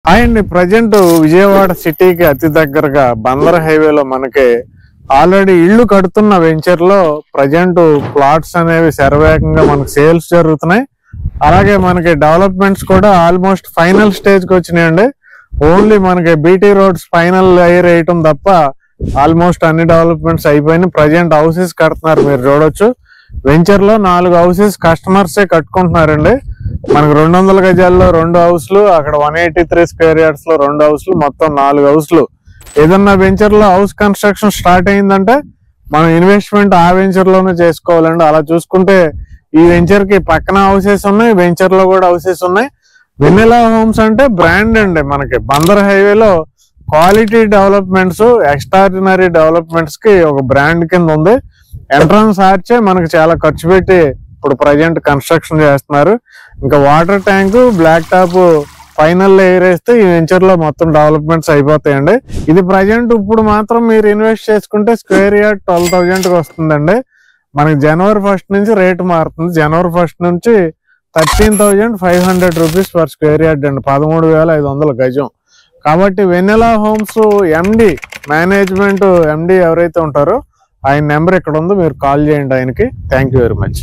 Hi అండి. Present Vijayawada సిటీకి అతి దగ్గరగా బందర్ హైవేలో మనకి ఆల్రెడీ ఇళ్లు కడుతున్న వెంచర్ లో ప్రజెంట్ ప్లాట్స్ అనేవి శరవేగంగా మనకి సేల్స్ జరుగుతున్నాయి. అలాగే మనకి డెవలప్మెంట్స్ కూడా ఆల్మోస్ట్ ఫైనల్ స్టేజ్ కి వచ్చినాయండి. ఓన్లీ మనకి బీటీ రోడ్స్ ఫైనల్ లేయర్ వేయటం తప్ప ఆల్మోస్ట్ అన్ని డెవలప్మెంట్స్ అయిపోయినాయి. ప్రజెంట్ హౌసెస్ కడుతున్నారు, మీరు చూడొచ్చు. వెంచర్ లో 4 హౌసెస్ కస్టమర్సే కట్టుకుంటున్నారండి. మనకు 200 గజాల్లో 2 హౌస్లు, అక్కడ 183 స్క్వేర్ యార్డ్స్ లో 2 హౌస్లు, మొత్తం 4 హౌస్లు. ఏదన్నా వెంచర్ లో హౌస్ కన్స్ట్రక్షన్ స్టార్ట్ అయిందంటే మనం ఇన్వెస్ట్మెంట్ ఆ వెంచర్ లోనే చేసుకోవాలండి. అలా చూసుకుంటే ఈ వెంచర్ కి పక్కన హౌసెస్ ఉన్నాయి, వెంచర్ లో కూడా హౌసెస్ ఉన్నాయి. వెన్నెలా హోమ్స్ అంటే బ్రాండ్ అండి. మనకి బందర్ హైవేలో క్వాలిటీ డెవలప్మెంట్స్, ఎక్స్ట్రాడినరీ డెవలప్మెంట్స్ కి ఒక బ్రాండ్ కింద ఉంది. ఎంట్రన్స్ ఆర్చే మనకి చాలా ఖర్చు పెట్టి ఇప్పుడు ప్రజెంట్ కన్స్ట్రక్షన్ చేస్తున్నారు. ఇంకా water tank, black top final layer వేస్తే ఈ వెంచర్ లో మొత్తం డెవలప్మెంట్స్ అయిపోతాయండి. ఇది ప్రజెంట్ ఇప్పుడు మాత్రం మీరు ఇన్వెస్ట్ చేసుకుంటే స్క్వేర్ యార్డ్ 12,000 కి వస్తుందండి. మనకి జనవరి 1 నుంచి రేటు మారుతుంది. జనవరి 1 నుంచి 13,500 రూపీస్ పర్ స్క్వేర్ యార్డ్ అండి, 13,500 గజం. కాబట్టి వెన్నెలా హోమ్స్ ఎండి మేనేజ్మెంట్ ఎండి ఎవరైతే ఉంటారో ఆయన నెంబర్ ఇక్కడ ఉందో, మీరు కాల్ చేయండి ఆయనకి. Thank you very much.